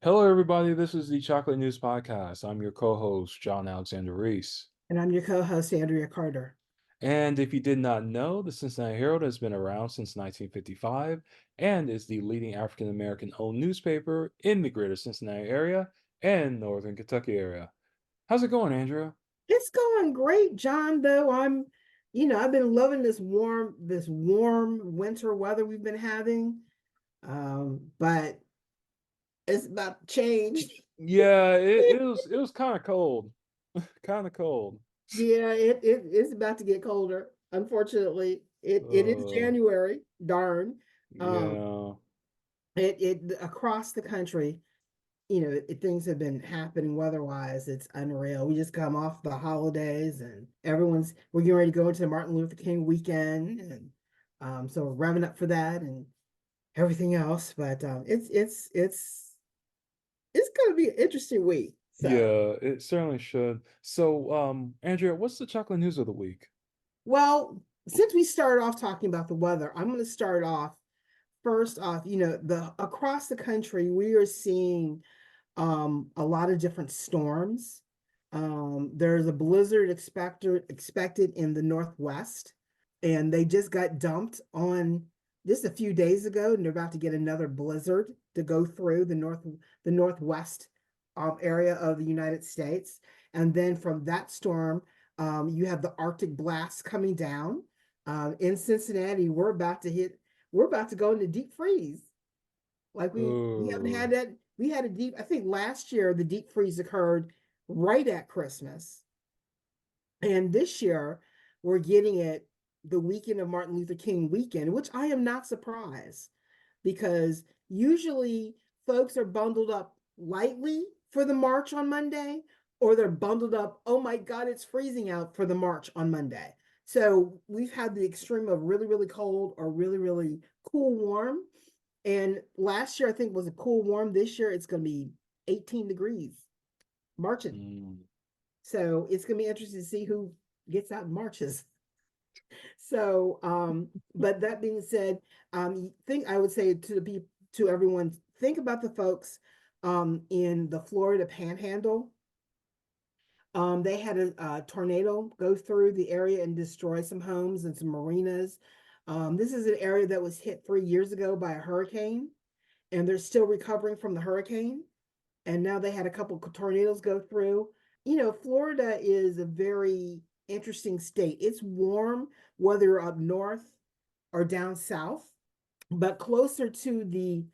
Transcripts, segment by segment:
Hello, everybody. This is the Chocolate News Podcast. I'm your co-host, John Alexander Reese. And I'm your co-host, Andrea Carter. And if you did not know, the Cincinnati Herald has been around since 1955 and is the leading African American owned newspaper in the greater Cincinnati area and northern Kentucky area. How's it going, Andrea? It's going great, John, though. I've been loving this warm winter weather we've been having. But it's about to change. Yeah, it was kind of cold. Kind of cold. Yeah, it's about to get colder. Unfortunately, it is Uh, January, darn. Um, yeah. it across the country, things have been happening weather-wise. It's unreal. We just come off the holidays and we're getting ready to go into the Martin Luther King weekend. And so we're revving up for that and everything else. But it's gonna be an interesting week. So, Yeah, it certainly should. So, Andrea, what's the chocolate news of the week? well, since we started off talking about the weather, I'm gonna start off first off, the across the country, we are seeing a lot of different storms. There's a blizzard expected in the Northwest, and they just got dumped on just a few days ago, and they're about to get another blizzard to go through the Northwest area of the United States. And then from that storm, you have the Arctic blast coming down. In Cincinnati, we're about to go into deep freeze. Like we haven't had Oh, that. We had a deep, I think last year the deep freeze occurred right at Christmas. And this year we're getting it the weekend of Martin Luther King weekend, which I am not surprised because usually folks are bundled up lightly for the march on Monday, or they're bundled up, oh my God, it's freezing out for the march on Monday. So we've had the extreme of really, really cold or really, really cool, warm. And last year, I think was a cool, warm. This year, it's going to be 18 degrees marching. mm, So it's going to be interesting to see who gets out and marches. So, but that being said, think I would say to everyone, think about the folks in the Florida Panhandle. They had a tornado go through the area and destroy some homes and some marinas. This is an area that was hit 3 years ago by a hurricane, and they're still recovering from the hurricane. And now they had a couple of tornadoes go through. Florida is a very interesting state. It's warm, whether you're up north or down south, but closer to the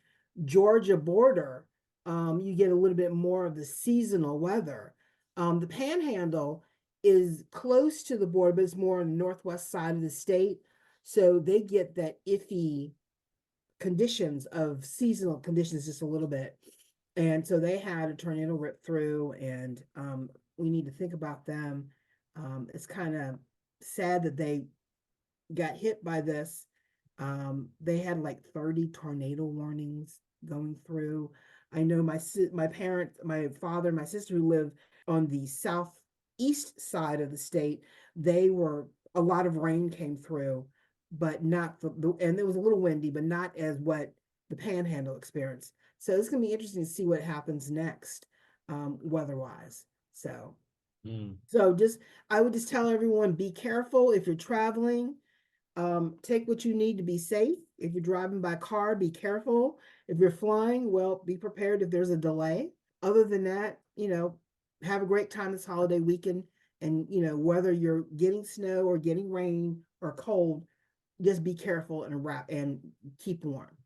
Georgia border, you get a little bit more of the seasonal weather. The Panhandle is close to the border, but it's more on the northwest side of the state. So they get that iffy conditions of seasonal conditions just a little bit. And so they had a tornado rip through, and we need to think about them. It's kind of sad that they got hit by this. They had like 30 tornado warnings going through. I know my parents, my father, my sister who live on the southeast side of the state, they were a lot of rain came through, but not and it was a little windy, but not as what the Panhandle experienced. So it's going to be interesting to see what happens next, weather-wise. So, mm. so just I would just tell everyone, be careful if you're traveling. Take what you need to be safe. If you're driving by car, be careful. If you're flying, well, be prepared if there's a delay. Other than that, have a great time this holiday weekend. And, whether you're getting snow or getting rain or cold, just be careful and wrap and keep warm.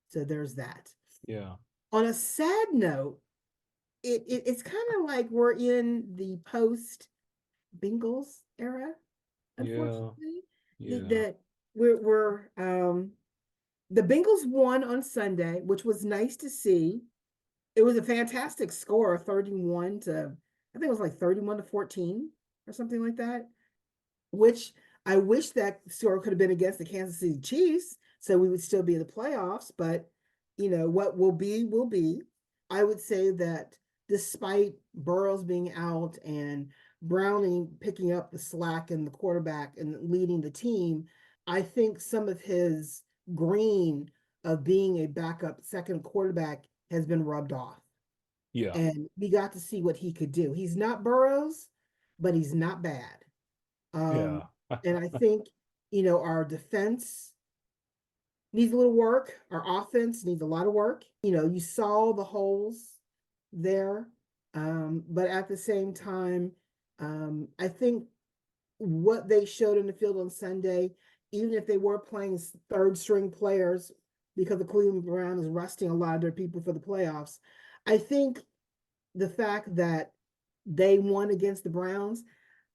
So there's that. Yeah, On a sad note, it's kind of like we're in the post Bengals era, yeah, unfortunately. yeah. That we're the Bengals won on Sunday, which was nice to see. It was a fantastic score, 31 to, I think it was like 31 to 14 or something like that, which I wish that score could have been against the Kansas City Chiefs, so we would still be in the playoffs. But what will be will be. I would say that despite Burrows being out and Browning picking up the slack and the quarterback and leading the team, I think some of his green of being a backup second quarterback has been rubbed off. Yeah. and we got to see what he could do. He's not Burrows, but he's not bad. Um, Yeah. and I think, our defense needs a little work. Our offense needs a lot of work. You saw the holes there. But at the same time, I think what they showed in the field on Sunday, even if they were playing third string players, because the Cleveland Browns is resting a lot of their people for the playoffs, I think the fact that they won against the Browns,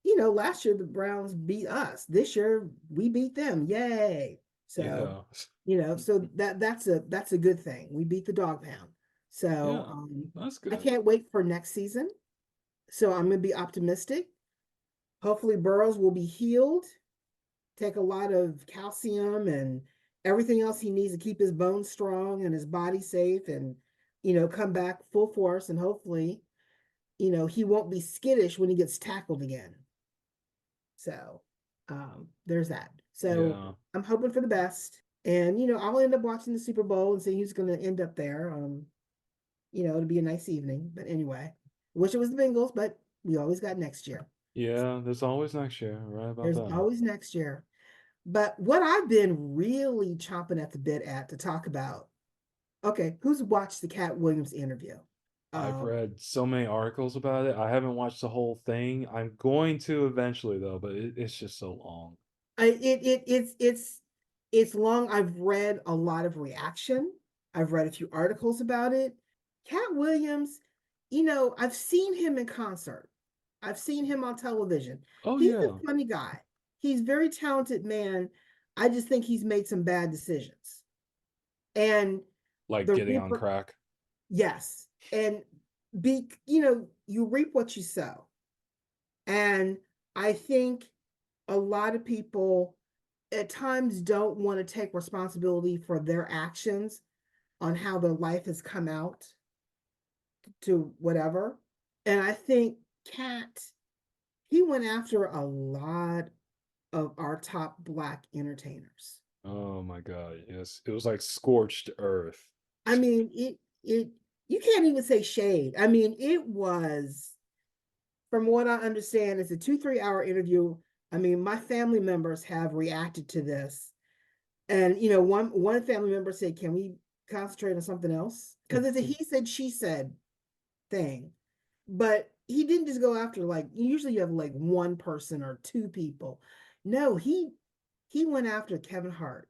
last year the Browns beat us. This year we beat them. Yay. So, Yeah. so that's a good thing. We beat the dog pound. So Yeah. That's I good. can't wait for next season. So I'm gonna be optimistic. Hopefully Burrows will be healed, take a lot of calcium and everything else he needs to keep his bones strong and his body safe and come back full force, and hopefully, he won't be skittish when he gets tackled again. So there's that. So Yeah. I'm hoping for the best. And I'll end up watching the Super Bowl and see who's gonna end up there. It'll be a nice evening. But anyway, wish it was the Bengals, but we always got next year. Yeah. There's always next year. Right about There's that. always next year. But what I've been really chomping at the bit at to talk about, okay, who's watched the Katt Williams interview? I've Um, read so many articles about it. I haven't watched the whole thing. I'm going to eventually though, but it's just so long. it's long. I've read a lot of reaction. I've read a few articles about it. Katt Williams, I've seen him in concert. I've seen him on television. Oh He's yeah. a funny guy. He's a very talented man. I just think he's made some bad decisions. And Like the getting on reaper, crack. yes. And you reap what you sow. And I think a lot of people at times don't want to take responsibility for their actions on how their life has come out to whatever. And I think Kat, he went after a lot of our top Black entertainers. Oh my God. Yes. It was like scorched earth. I mean, it you can't even say shade. I mean, it was, from what I understand, it's a 2-3 hour interview. I mean, my family members have reacted to this. And one family member said, "Can we concentrate on something else?" Because it's a he said, she said thing. But he didn't just go after, like, usually you have like one person or two people. No, he went after Kevin Hart,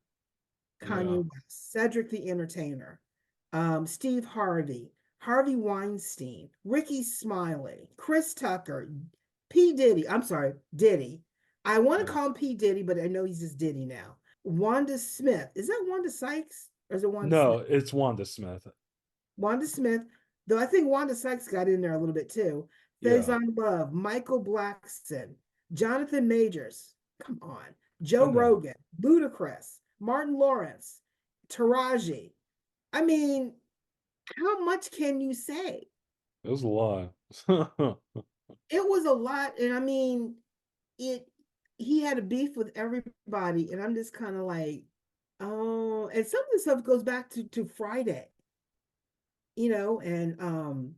Yeah. Kanye West, Cedric the Entertainer, Steve Harvey, Harvey Weinstein, Ricky Smiley, Chris Tucker, P. Diddy. I'm sorry, Diddy. I want to Yeah. call him P. Diddy, but I know he's just Diddy now. Wanda Smith. Is that Wanda Sykes or is it Wanda No, Smith? it's Wanda Smith. Wanda Smith, though I think Wanda Sykes got in there a little bit too. Yeah. Faison Love, Michael Blackson, Jonathan Majors, come on, Joe Come on. Rogan, Ludacris, Martin Lawrence, Taraji. I mean, how much can you say? It was a lot. It was a lot, and I mean, it. He had a beef with everybody, and I'm just kind of like, oh. And some of the stuff goes back to Friday, and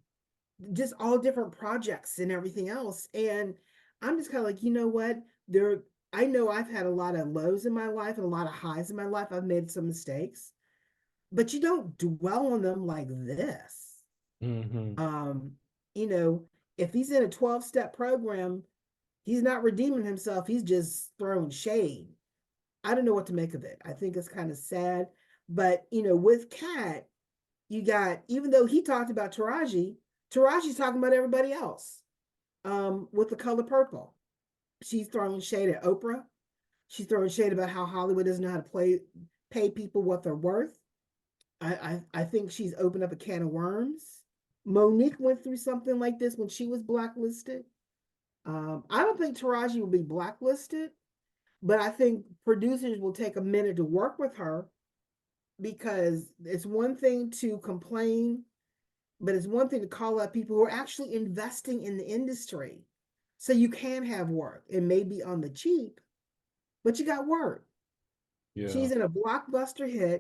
just all different projects and everything else. And I'm just kind of like, you know what? I know I've had a lot of lows in my life and a lot of highs in my life. I've made some mistakes, but you don't dwell on them like this. Hmm. Um, you know, if he's in a 12-step program, he's not redeeming himself. He's just throwing shade. I don't know what to make of it. I think it's kind of sad. But, with Kat, you got, even though he talked about Taraji's talking about everybody else, with the color purple. She's throwing shade at Oprah. She's throwing shade about how Hollywood doesn't know how to pay people what they're worth. I think she's opened up a can of worms. Monique went through something like this when she was blacklisted. I don't think Taraji will be blacklisted, but I think producers will take a minute to work with her, because it's one thing to complain, but it's one thing to call out people who are actually investing in the industry. So you can have work. It may be on the cheap, but you got work. Yeah. She's in a blockbuster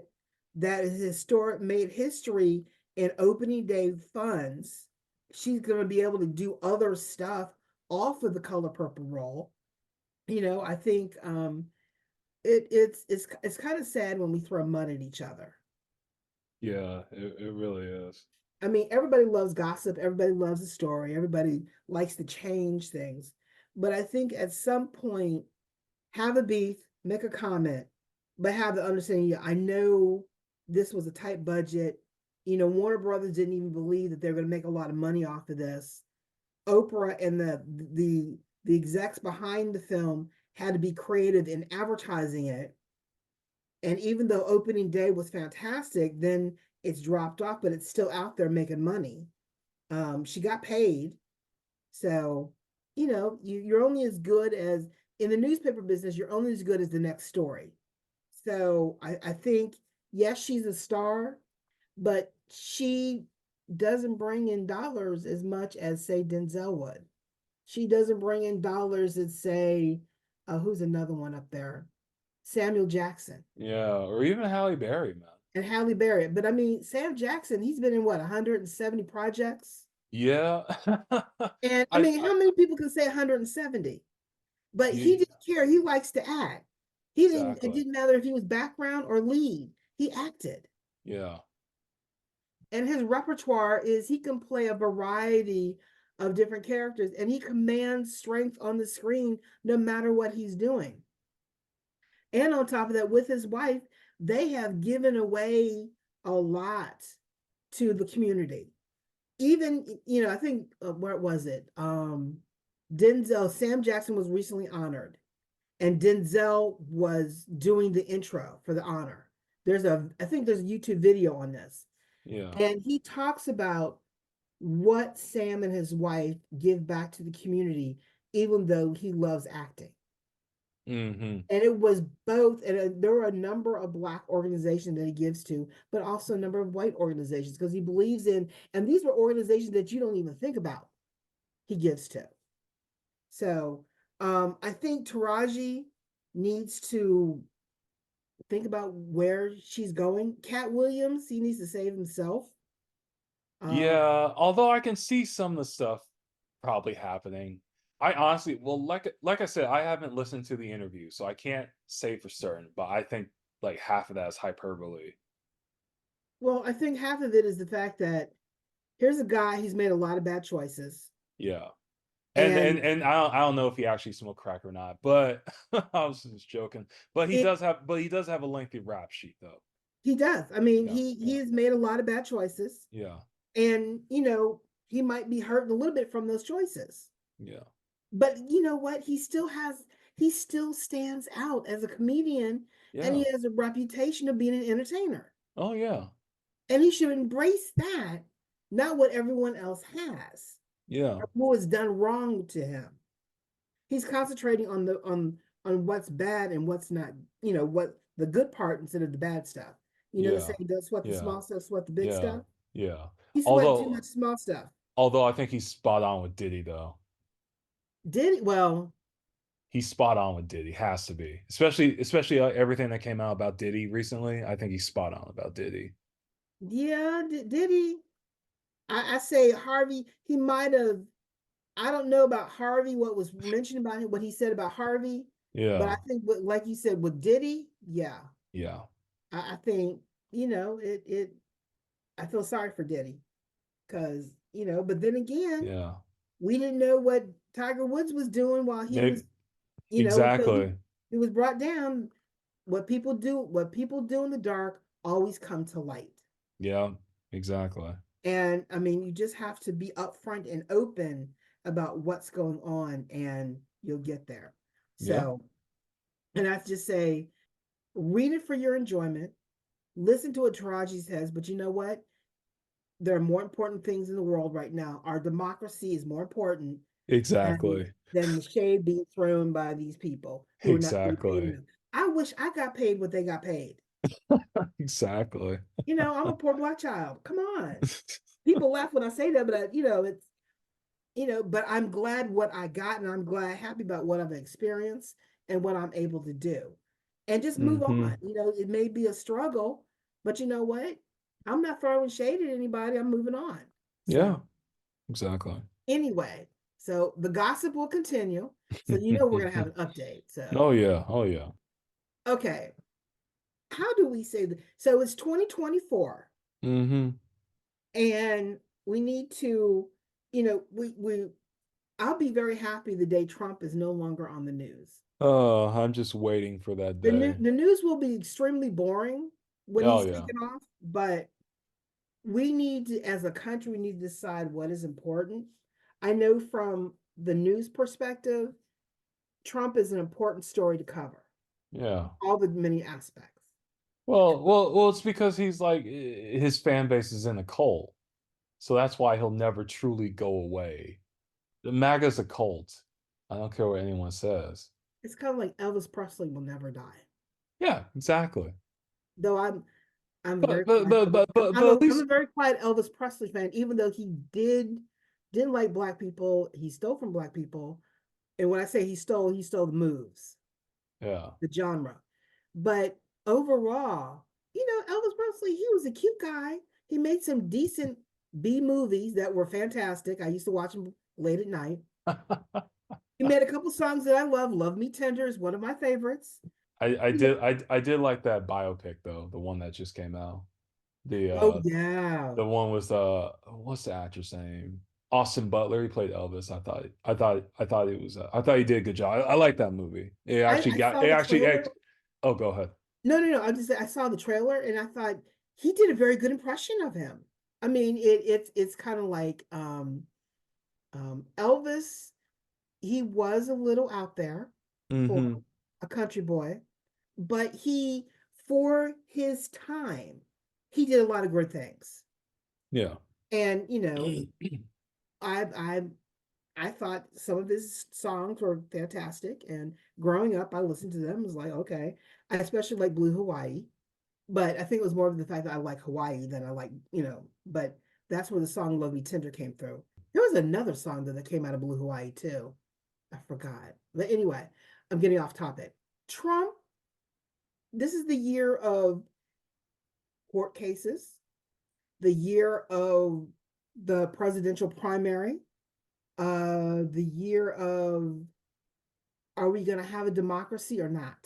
made history in opening day funds. she's going to be able to do other stuff off of the Color Purple role. I think it's kind of sad when we throw mud at each other. Yeah, it really is. I mean, everybody loves gossip, everybody loves a story, everybody likes to change things. But I think at some point, have a beef, make a comment, but have the understanding, yeah, I know this was a tight budget. Warner Brothers didn't even believe that they're going to make a lot of money off of this. Oprah and the execs behind the film had to be creative in advertising it. And even though opening day was fantastic, then it's dropped off, but it's still out there making money. She got paid. So, you're only as good as, in the newspaper business, you're only as good as the next story. So I think, yes, she's a star, but she doesn't bring in dollars as much as, say, Denzel would. She doesn't bring in dollars as, say, who's another one up there? Samuel Jackson. Yeah, or even Halle Berry, man. And Halle Berry. But I mean, Sam Jackson, he's been in what, 170 projects? Yeah. And I I, mean, I how many people can say 170? But he you didn't care. He likes to act. He didn't, it exactly. didn't matter if he was background or lead. He acted. Yeah. And his repertoire is he can play a variety of different characters and he commands strength on the screen no matter what he's doing. And on top of that, with his wife, they have given away a lot to the community. Even, I think, where was it? Denzel, Sam Jackson was recently honored, and Denzel was doing the intro for the honor. I think there's a YouTube video on this. Yeah. And he talks about what Sam and his wife give back to the community, even though he loves acting. Mm-hmm. And it was both, and there were a number of Black organizations that he gives to, but also a number of white organizations because he believes in, and these were organizations that you don't even think about, he gives to. So I think Taraji needs to think about where she's going. Katt Williams, he needs to save himself. Um, Yeah, although I can see some of the stuff probably happening. I honestly, well, like I said, I haven't listened to the interview, so I can't say for certain, but I think like half of that is hyperbole. well, I think half of it is the fact that here's a guy, he's made a lot of bad choices. Yeah. And and And and I don't know if he actually smoked crack or not, but I was just joking. But it he does have a lengthy rap sheet though. he does. I mean, Yeah, he yeah, has made a lot of bad choices. yeah, And he might be hurting a little bit from those choices. yeah, But you know what? He still stands out as a comedian and yeah. he has a reputation of being an entertainer. Oh yeah, And he should embrace that, not what everyone else has yeah, or what was done wrong to him. He's concentrating on what's bad and what's not, what the good part instead of the bad stuff. The yeah, saying, don't sweat the yeah, small stuff, sweat the big yeah, stuff. yeah. He's sweating too much Although small stuff. although I think he's spot on with Diddy though. Did well, He's spot on with Diddy. Has to be, especially everything that came out about Diddy recently. I think he's spot on about Diddy. yeah, did he? I say Harvey, he might have, I don't know about Harvey, what was mentioned about him, what he said about Harvey, but I Yeah, think like you said with Diddy, yeah. yeah, I think, I feel sorry for Diddy because, but then again, yeah. we didn't know what Tiger Woods was doing while he was, Maybe until exactly. he was brought down. What people do in the dark always come to light. Yeah, exactly. And I mean, you just have to be upfront and open about what's going on and you'll get there. Yeah, So, and I just say, read it for your enjoyment, listen to what Taraji says, but you know what? There are more important things in the world right now. Our democracy is more important than exactly. the shade being thrown by these people who are not being paid Exactly. enough. I wish I got paid what they got paid. Exactly. I'm a poor Black child. Come on. People laugh when I say that, but but I'm glad what I got and I'm glad happy about what I've experienced and what I'm able to do. And just move Hmm. on. It may be a struggle, but you know what? I'm not throwing shade at anybody. I'm moving on. Yeah, So Exactly. Anyway, so the gossip will continue. So you know we're gonna have an update. Oh So yeah. Oh yeah. okay, how do we say that? So it's 2024, Mm-hmm. and we need to, we I'll be very happy the day Trump is no longer on the news. I'm just waiting for that day. The news will be extremely boring when Oh he's yeah. taken off, but we need to, as a country, we need to decide what is important. I know from the news perspective, Trump is an important story to cover, Yeah. all the many aspects. Well, it's because he's like his fan base is in a cult. So that's why he'll never truly go away. The MAGA's a cult. I don't care what anyone says. It's kind of like Elvis Presley will never die. Yeah, exactly. Though I'm a But very but quiet but but but, but at I'm a least very quiet Elvis Presley fan, even though he didn't like black people. He stole from black people. And when I say he stole the moves, yeah. the genre. But overall, Elvis Presley, he was a cute guy. He made some decent B movies that were fantastic. I used to watch them late at night. He made a couple songs that I love. Love Me Tender is one of my favorites. I did like that biopic though, the one that just came out. The Oh yeah. the one was what's the actor's name? Austin Butler. He played Elvis. I thought he did a good job. I like that movie. I saw It the actually trailer. act. Oh, go ahead. No. I saw the trailer and I thought he did a very good impression of him. I mean, it's kind of like Elvis. He was a little out there for Mm-hmm. a country boy, but for his time, he did a lot of good things. Yeah. And I I I thought some of his songs were fantastic. And growing up, I listened to them. I was like, okay, I especially like Blue Hawaii, but I think it was more of the fact that I like Hawaii than I like, but that's where the song Love Me Tender came through. There was another song that came out of Blue Hawaii too. I forgot. But anyway, I'm getting off topic. Trump, this is the year of court cases, the year of the presidential primary, the year of are we going to have a democracy or not?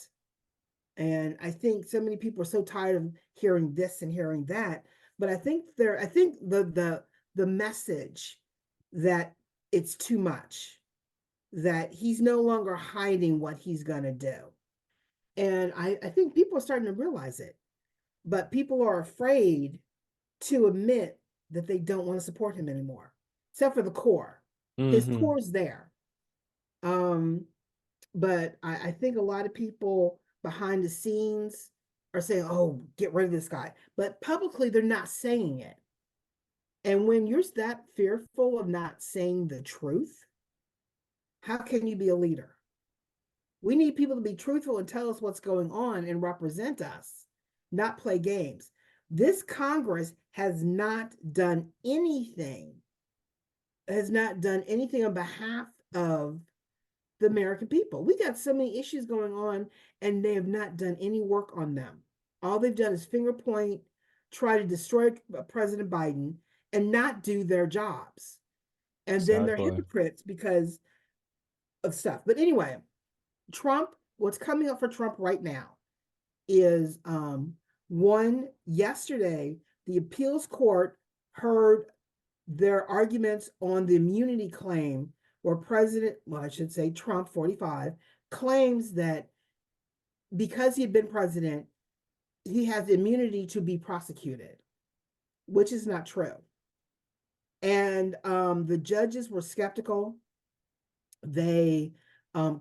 And I think so many people are so tired of hearing this and hearing that. But I think the message that it's too much, that he's no longer hiding what he's going to do. And I think people are starting to realize it, but people are afraid to admit that they don't want to support him anymore, except for the core. His Mm-hmm. core is there. Um, but I think a lot of people behind the scenes are saying, oh, get rid of this guy. But publicly, they're not saying it. And when you're that fearful of not saying the truth, how can you be a leader? We need people to be truthful and tell us what's going on and represent us, not play games. This Congress has not done anything on behalf of the American people. We got so many issues going on, and they have not done any work on them. All they've done is finger point, try to destroy President Biden, and not do their jobs. And then they're Exactly. hypocrites because of stuff. But anyway, Trump, what's coming up for Trump right now is one, yesterday, the appeals court heard their arguments on the immunity claim where I should say Trump, 45, claims that because he had been president, he has immunity to be prosecuted, which is not true. And the judges were skeptical. They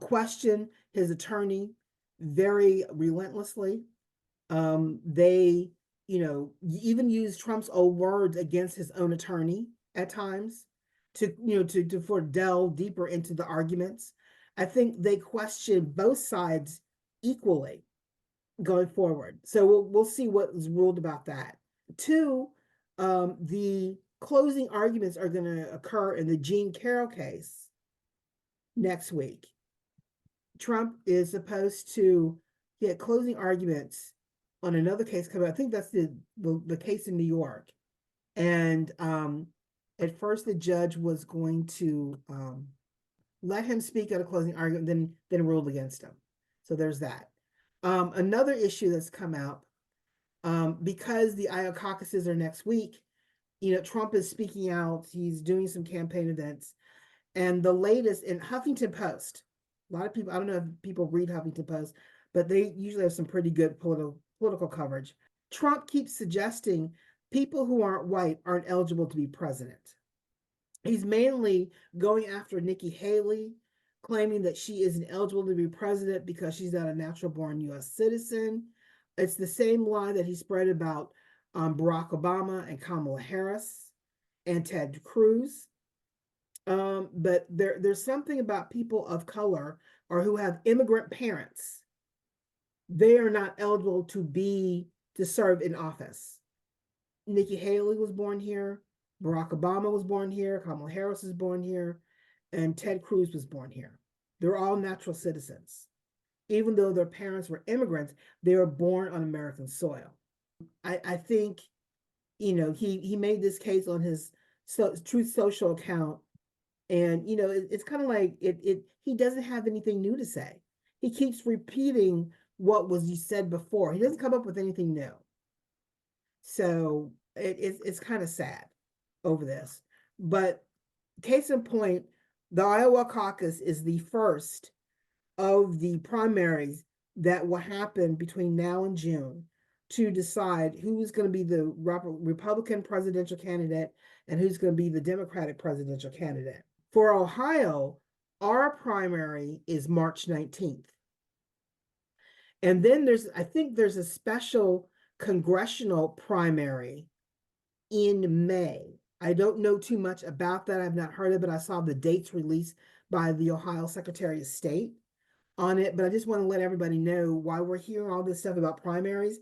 questioned his attorney very relentlessly. They, even used Trump's old words against his own attorney at times to, for delve deeper into the arguments. I think they question both sides equally going forward. So we'll see what is ruled about that. Two, the closing arguments are going to occur in the Jean Carroll case next week. Trump is supposed to get closing arguments on another case coming. I think that's the case in New York, and At first, the judge was going to let him speak at a closing argument, then ruled against him. So there's that. Another issue that's come out, because the Iowa caucuses are next week, Trump is speaking out. He's doing some campaign events. And the latest in Huffington Post, a lot of people, I don't know if people read Huffington Post, but they usually have some pretty good political coverage. Trump keeps suggesting people who aren't white aren't eligible to be president. He's mainly going after Nikki Haley, claiming that she isn't eligible to be president because she's not a natural born US citizen. It's the same lie that he spread about Barack Obama and Kamala Harris and Ted Cruz. But there's something about people of color or who have immigrant parents. They are not eligible to serve in office. Nikki Haley was born here. Barack Obama was born here. Kamala Harris was born here. And Ted Cruz was born here. They're all natural citizens. Even though their parents were immigrants, they were born on American soil. I think, he made this case on his Truth Social account. And, it's kind of like he doesn't have anything new to say. He keeps repeating what was said before. He doesn't come up with anything new. So it's kind of sad over this. But case in point, the Iowa caucus is the first of the primaries that will happen between now and June to decide who's going to be the Republican presidential candidate and who's going to be the Democratic presidential candidate. For Ohio, our primary is March 19th. And then I think there's a special congressional primary in May. I don't know too much about that. I've not heard of it. I saw the dates released by the Ohio Secretary of State on it, but I just want to let everybody know why we're hearing all this stuff about primaries.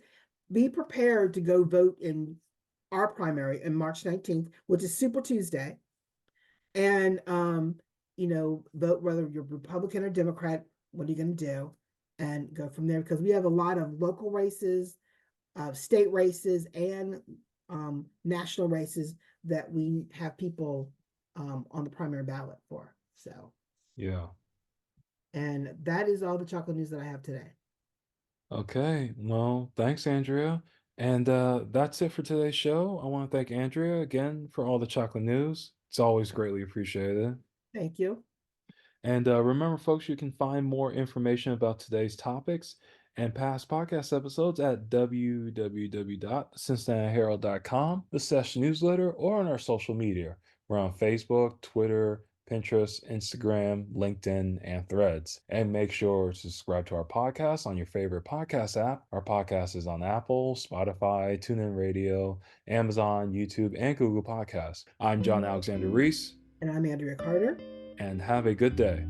Be prepared to go vote in our primary on March 19th, which is Super Tuesday. And, vote whether you're Republican or Democrat, what are you going to do? And go from there, because we have a lot of local races, state races, and national races that we have people on the primary ballot for. So, Yeah. and that is all the chocolate news that I have today. Okay. Well, thanks, Andrea. And that's it for today's show. I want to thank Andrea again for all the chocolate news. It's always greatly appreciated. Thank you. And remember, folks, you can find more information about today's topics and past podcast episodes at www.cincinnatiherald.com, the session newsletter, or on our social media. We're on Facebook, Twitter, Pinterest, Instagram, LinkedIn, and Threads. And make sure to subscribe to our podcast on your favorite podcast app. Our podcast is on Apple, Spotify, TuneIn Radio, Amazon, YouTube, and Google Podcasts. I'm John Alexander Reese. And I'm Andria Carter. And have a good day.